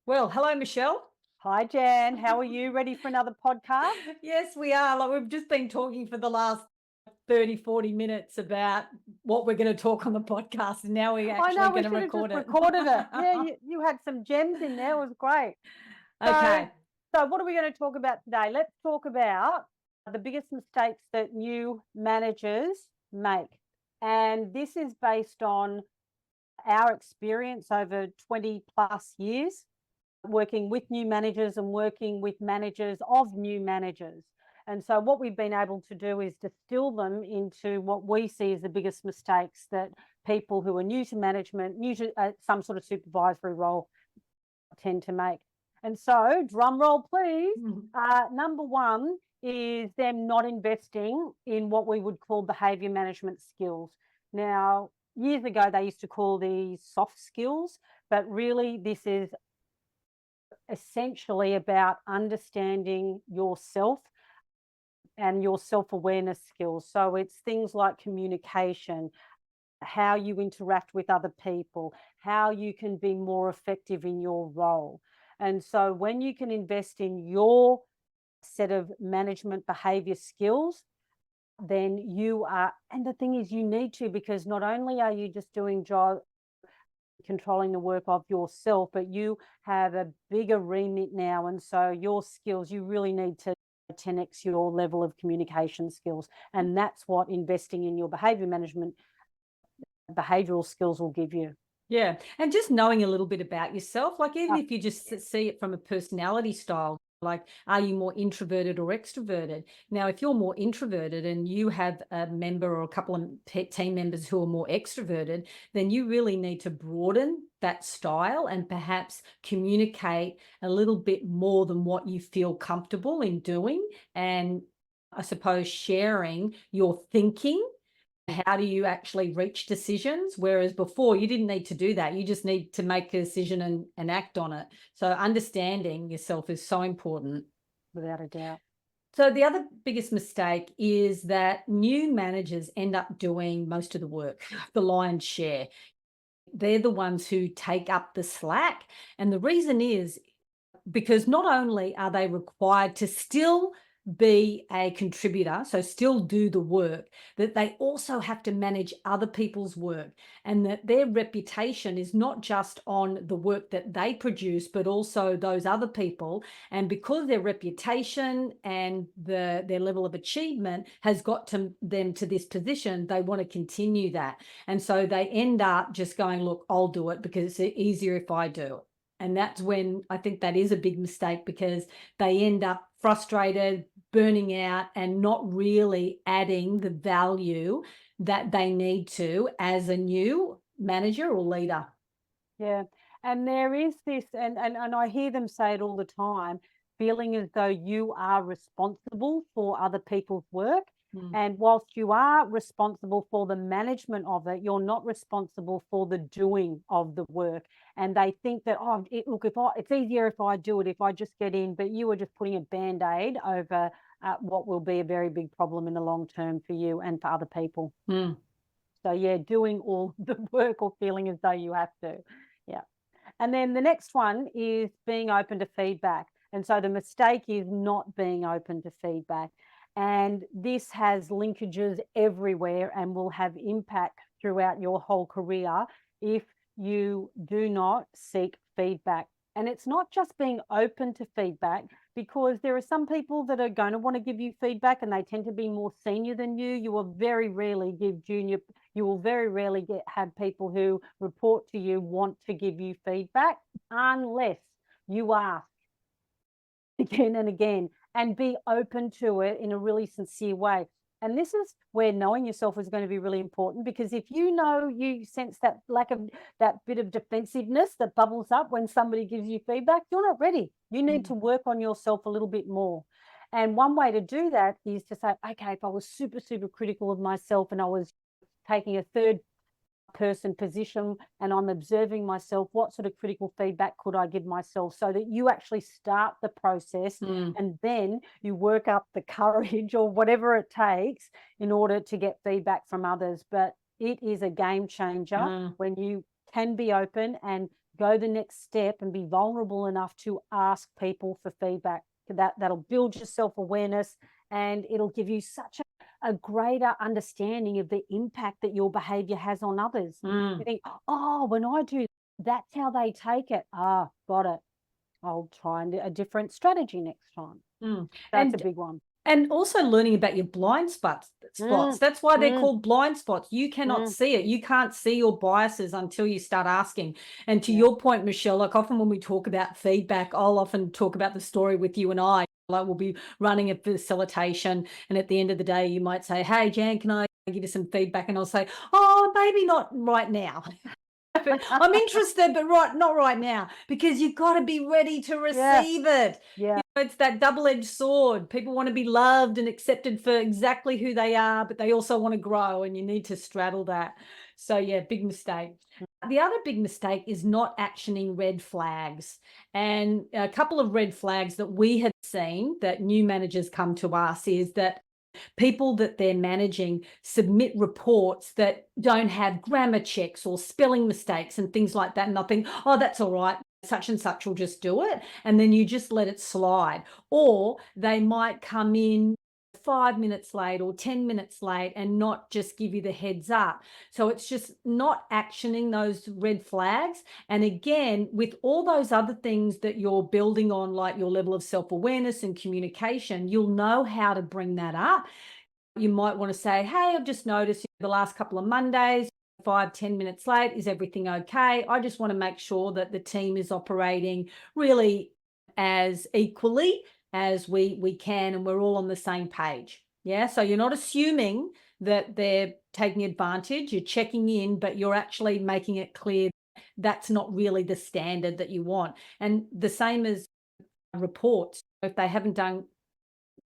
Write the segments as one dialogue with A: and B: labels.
A: Well, hello, Michelle.
B: Hi, Jan. How are you? Ready for another podcast?
A: Yes, we are. Like we've just been talking for the last 30, 40 minutes about what we're going to talk on the podcast, and now we're
B: I
A: actually
B: know we
A: going to
B: should have just
A: record it.
B: recorded it. Yeah, you had some gems in there. It was great. So,
A: Okay.
B: so what are we going to talk about today? Let's talk about the biggest mistakes that new managers make. And this is based on our experience over 20 plus years working with new managers and working with managers of new managers. And so what we've been able to do is distill them into what we see as the biggest mistakes that people who are new to management, new to some sort of supervisory role, tend to make. And so, drum roll, please.
A: Mhm.
B: Number one is them not investing in what we would call behaviour management skills. Now, years ago, they used to call these soft skills, but really, this is essentially about understanding yourself and your self-awareness skills. So it's things like communication, how you interact with other people, how you can be more effective in your role. And so when you can invest in your set of management behavior skills, then you are, and the thing is, you need to, because not only are you just doing job controlling the work of yourself, but you have a bigger remit now. And so your skills, you really need to 10x your level of communication skills. And that's what investing in your behavior management, behavioral skills will give you.
A: Yeah. And just knowing a little bit about yourself, like even
B: Ah,
A: if you just see it from a personality style, like, are you more introverted or extroverted? Now, if you're more introverted and you have a member or a couple of team members who are more extroverted, then you really need to broaden that style and perhaps communicate a little bit more than what you feel comfortable in doing. And I suppose sharing your thinking. How do you actually reach decisions? Whereas before you didn't need to do that. You just need to make a decision and act on it. So understanding yourself is so important.
B: without a doubt.
A: So the other biggest mistake is that new managers end up doing most of the work, the lion's share. They're the ones who take up the slack. And the reason is because not only are they required to still be a contributor, so still do the work, that they also have to manage other people's work, and that their reputation is not just on the work that they produce, but also those other people. And because their reputation and their level of achievement has got to them to this position, they want to continue that. And so they end up just going, look, I'll do it because it's easier if I do it. And that's when I think that is a big mistake, because they end up frustrated, burning out, and not really adding the value that they need to as a new manager or leader.
B: Yeah. And there is this, and I hear them say it all the time, feeling as though you are responsible for other people's work.
A: Mm.
B: And whilst you are responsible for the management of it, you're not responsible for the doing of the work. And they think that, oh, look, it's easier if I do it, if I just get in, but you are just putting a band-aid over what will be a very big problem in the long term for you and for other people.
A: Mm.
B: So yeah, doing all the work or feeling as though you have to. Yeah. And then the next one is being open to feedback. And so the mistake is not being open to feedback. And this has linkages everywhere and will have impact throughout your whole career if you do not seek feedback. And it's not just being open to feedback, because there are some people that are going to want to give you feedback and they tend to be more senior than you. You will very rarely give junior, you will very rarely have people who report to you want to give you feedback unless you ask again and again and be open to it in a really sincere way. And this is where knowing yourself is going to be really important, because if you know you sense that lack of that bit of defensiveness that bubbles up when somebody gives you feedback, you're not ready. You need to work on yourself a little bit more. And one way to do that is to say, okay, if I was super, super critical of myself and I was taking a third person position and I'm observing myself, what sort of critical feedback could I give myself, so that you actually start the process and then you work up the courage or whatever it takes in order to get feedback from others. But it is a game changer
A: Mm.
B: when you can be open and go the next step and be vulnerable enough to ask people for feedback. That'll build your self-awareness, and it'll give you such a greater understanding of the impact that your behavior has on others. You think, oh, when I do, that's how they take it. Ah, got it. I'll try a different strategy next time. That's a
A: And
B: big one.
A: And also learning about your blind spots. That's why they're called blind spots. You cannot see it. You can't see your biases until you start asking. And to your point, Michelle, like often when we talk about feedback, I'll often talk about the story with you and I. Like we'll be running a facilitation, and at the end of the day, you might say, "Hey, Jan, can I give you some feedback?" And I'll say, "Oh, maybe not right now." I'm interested, but not right now, because you've got to be ready to receive it.
B: Yeah.
A: It's that double-edged sword. People want to be loved and accepted for exactly who they are, but they also want to grow, and you need to straddle that. So yeah, big mistake. The other big mistake is not actioning red flags. And a couple of red flags that we have seen that new managers come to us is that people that they're managing submit reports that don't have grammar checks or spelling mistakes and things like that. And I think, oh, that's all right. Such and such will just do it. And then you just let it slide. Or they might come in 5 minutes late or 10 minutes late and not just give you the heads up. So it's just not actioning those red flags. And again, with all those other things that you're building on, like your level of self-awareness and communication, you'll know how to bring that up. You might want to say, "Hey, I've just noticed the last couple of Mondays, 5-10 minutes late. Is everything okay? I just want to make sure that the team is operating really as equally as we can, and we're all on the same page." Yeah. So you're not assuming that they're taking advantage. You're checking in, but you're actually making it clear that's not really the standard that you want. And the same as reports. If they haven't done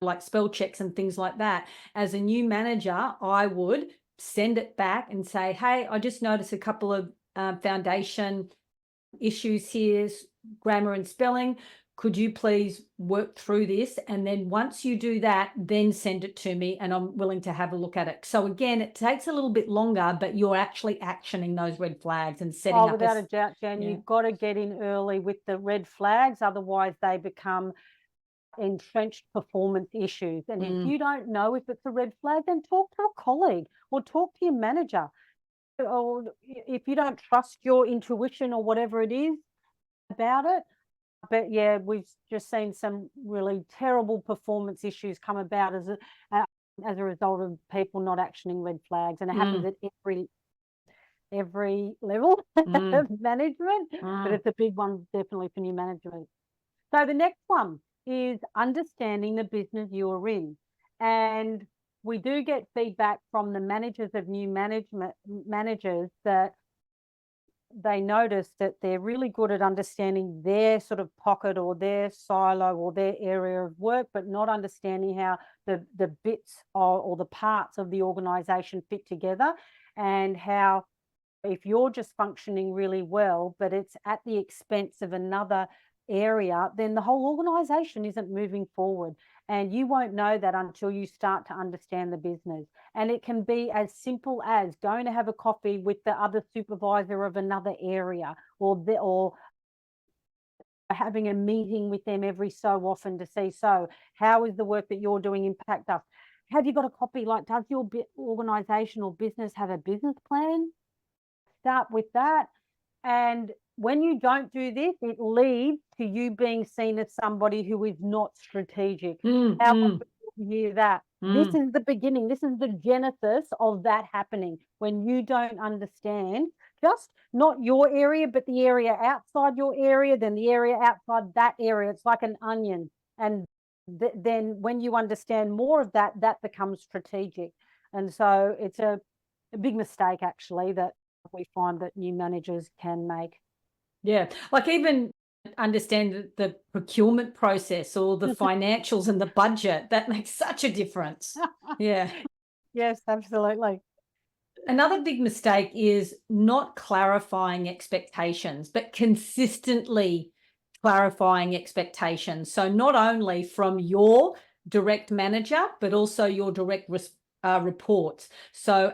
A: like spell checks and things like that, as a new manager, I would send it back and say, "Hey, I just noticed a couple of foundation issues here, grammar and spelling. Could you please work through this? And then once you do that, then send it to me, and I'm willing to have a look at it." So again, it takes a little bit longer, but you're actually actioning those red flags and setting up.
B: Without a doubt, Jan, you've got to get in early with the red flags. Otherwise, they become entrenched performance issues. And if you don't know if it's a red flag, then talk to a colleague or talk to your manager. Or if you don't trust your intuition or whatever it is about it. But yeah, we've just seen some really terrible performance issues come about as a result of people not actioning red flags, and it happens at every level of management. But it's a big one, definitely, for new management. So the next one is understanding the business you're in. And we do get feedback from the managers of new managers that they notice that they're really good at understanding their sort of pocket or their silo or their area of work, but not understanding how the bits or the parts of the organization fit together, and how if you're just functioning really well, but it's at the expense of another area, then the whole organization isn't moving forward. And you won't know that until you start to understand the business. And it can be as simple as going to have a coffee with the other supervisor of another area, or having a meeting with them every so often to see, so how is the work that you're doing impact us? Have you got a copy? Like, does your organization or business have a business plan? Start with that. And when you don't do this, it leads to you being seen as somebody who is not strategic. How often do you hear that? This is the beginning. This is the genesis of that happening, when you don't understand just not your area, but the area outside your area, then the area outside that area. It's like an onion. And then when you understand more of that, that becomes strategic. And so it's a big mistake, actually, that we find that new managers can make.
A: Yeah, like even understand the procurement process or the financials and the budget. That makes such a difference. Yeah.
B: Yes, absolutely.
A: Another big mistake is not clarifying expectations, but consistently clarifying expectations. So not only from your direct manager, but also your direct reports. So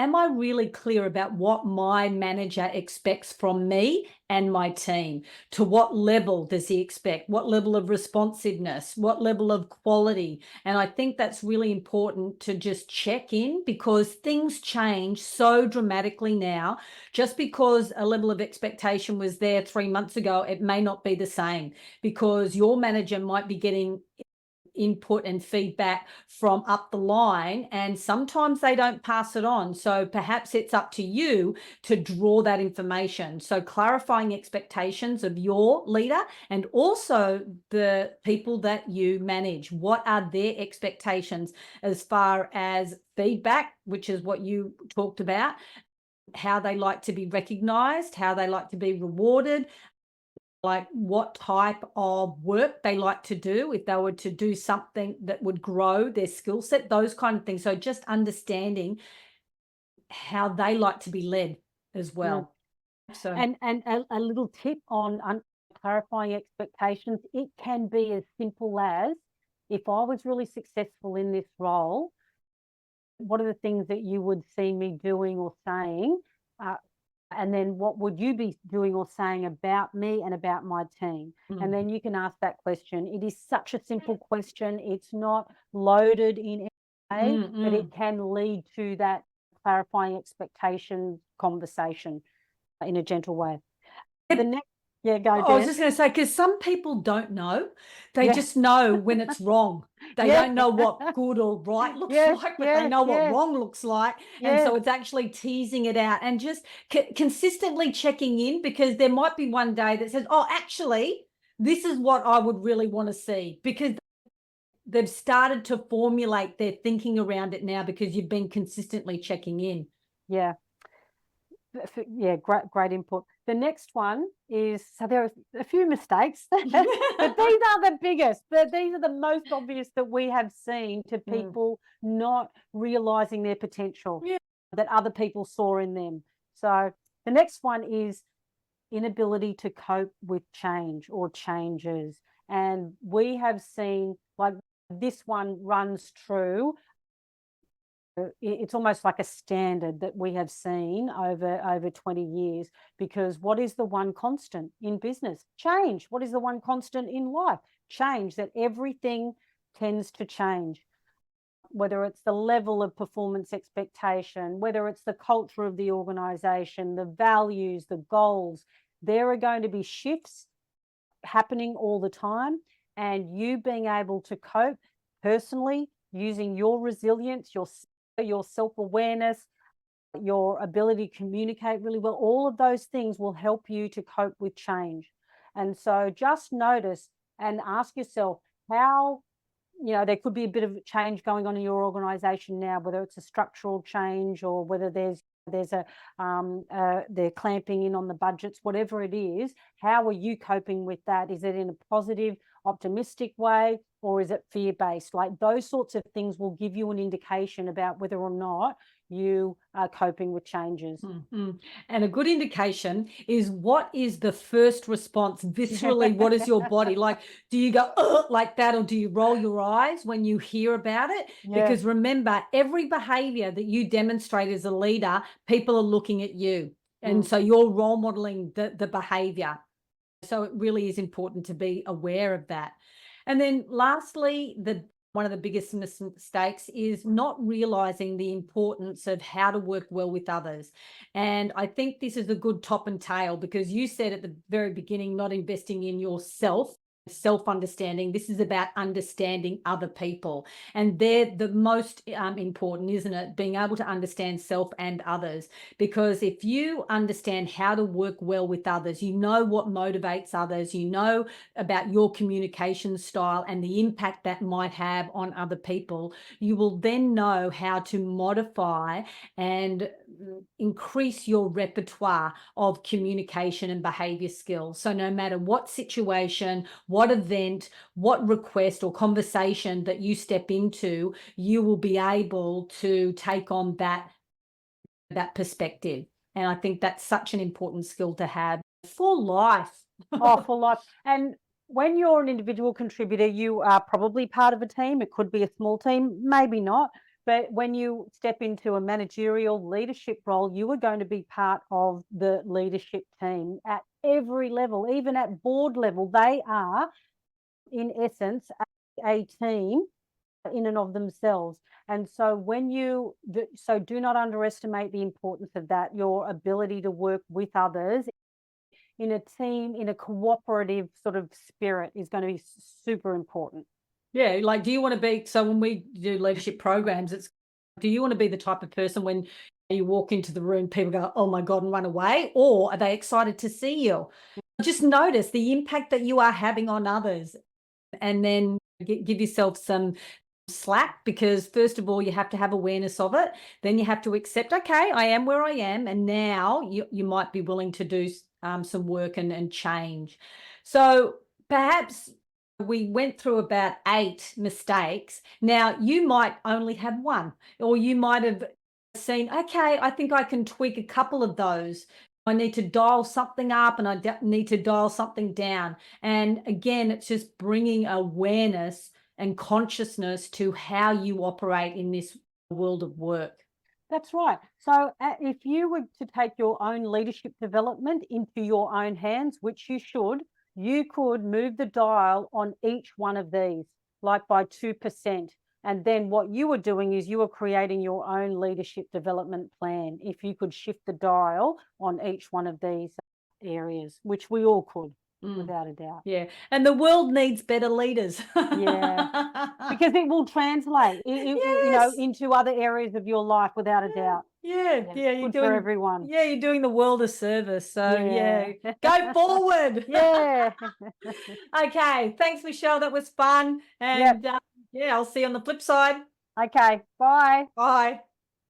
A: am I really clear about what my manager expects from me and my team? To what level does he expect? What level of responsiveness? What level of quality? And I think that's really important to just check in, because things change so dramatically now. Just because a level of expectation was there 3 months ago, it may not be the same, because your manager might be getting input and feedback from up the line, and sometimes they don't pass it on. So perhaps it's up to you to draw that information. So clarifying expectations of your leader and also the people that you manage. What are their expectations as far as feedback, which is what you talked about, how they like to be recognized, how they like to be rewarded, like what type of work they like to do, if they were to do something that would grow their skill set, those kind of things. So just understanding how they like to be led as
B: Mm.
A: well. So
B: And a little tip on clarifying expectations, it can be as simple as, if I was really successful in this role, what are the things that you would see me doing or saying? And then what would you be doing or saying about me and about my team? And then you can ask that question. It is such a simple question. It's not loaded in any way, but it can lead to that clarifying expectation conversation in a gentle way. The next, yeah, go,
A: I was
B: Dan.
A: just going to say, because some people don't know. They
B: Yeah.
A: just know when it's wrong. They
B: Yeah.
A: don't know what good or right looks
B: Yeah,
A: like, but they
B: yeah,
A: know what
B: yeah,
A: wrong looks like. And
B: yeah.
A: so it's actually teasing it out and just consistently checking in, because there might be one day that says, oh, actually, this is what I would really want to see, because they've started to formulate their thinking around it now because you've been consistently checking in.
B: Yeah. Yeah, great input. The next one is, so there are a few mistakes, but these are the biggest. These are the most obvious that we have seen to people not realizing their potential
A: Yeah.
B: that other people saw in them. So the next one is inability to cope with change or changes. And we have seen, like, this one runs true. It's almost like a standard that we have seen over 20 years, because what is the one constant in business? Change. What is the one constant in life? Change. That everything tends to change, whether it's the level of performance expectation, whether it's the culture of the organization, the values, the goals. There are going to be shifts happening all the time, and you being able to cope personally using your resilience, your self-awareness, your ability to communicate really well, all of those things will help you to cope with change. And so just notice and ask yourself how, there could be a bit of change going on in your organization now, whether it's a structural change or whether there's they're clamping in on the budgets, whatever it is. How are you coping with that? Is it in a positive, optimistic way, or is it fear-based? Like, those sorts of things will give you an indication about whether or not you are coping with changes.
A: And a good indication is, what is the first response viscerally? What is your body like? Do you go like that, or do you roll your eyes when you hear about it?
B: Yeah.
A: Because remember, every behavior that you demonstrate as a leader, people are looking at you. And so you're role modeling the behavior. So it really is important to be aware of that. And then lastly, one of the biggest mistakes is not realizing the importance of how to work well with others. And I think this is a good top and tail, because you said at the very beginning, not investing in yourself, self-understanding. This is about understanding other people, and they're the most important, isn't it? Being able to understand self and others, because if you understand how to work well with others, you know what motivates others, you know about your communication style and the impact that might have on other people, you will then know how to modify and increase your repertoire of communication and behavior skills. So no matter what situation, what event, what request or conversation that you step into, you will be able to take on that perspective. And I think that's such an important skill to have for life.
B: For life. And when you're an individual contributor, you are probably part of a team. It could be a small team, maybe not. But when you step into a managerial leadership role, you are going to be part of the leadership team at every level, even at board level. They are, in essence, a team in and of themselves. And so do not underestimate the importance of that, your ability to work with others in a team, in a cooperative sort of spirit is going to be super important.
A: Yeah, like, do you wanna be so when we do leadership programs, it's do you wanna be the type of person when you walk into the room, people go, "Oh my god," and run away, or are they excited to see you? Just notice the impact that you are having on others, and then give yourself some slack, because first of all, you have to have awareness of it. Then you have to accept, okay, I am where I am, and now you might be willing to do some work and change. So perhaps we went through about 8 mistakes. Now you might only have one, or you might have seen, okay, I think I can tweak a couple of those. I need to dial something up and need to dial something down. And again, it's just bringing awareness and consciousness to how you operate in this world of work.
B: That's right. So, if you were to take your own leadership development into your own hands, which you should, you could move the dial on each one of these, like by 2%. And then what you were doing is you were creating your own leadership development plan. If you could shift the dial on each one of these areas, which we all could,
A: Mm,
B: without a doubt.
A: yeah. And the world needs better leaders.
B: Yeah. Because it will translate,
A: Yes.
B: into other areas of your life without a
A: Yeah.
B: doubt.
A: Yeah.
B: Yeah,
A: Yeah.
B: good for everyone.
A: You're doing the world a service. So
B: Yeah.
A: yeah, go forward.
B: Yeah.
A: Okay. Thanks, Michelle. That was fun.
B: Yep.
A: And yeah, I'll see you on the flip side.
B: Okay. Bye.
A: Bye.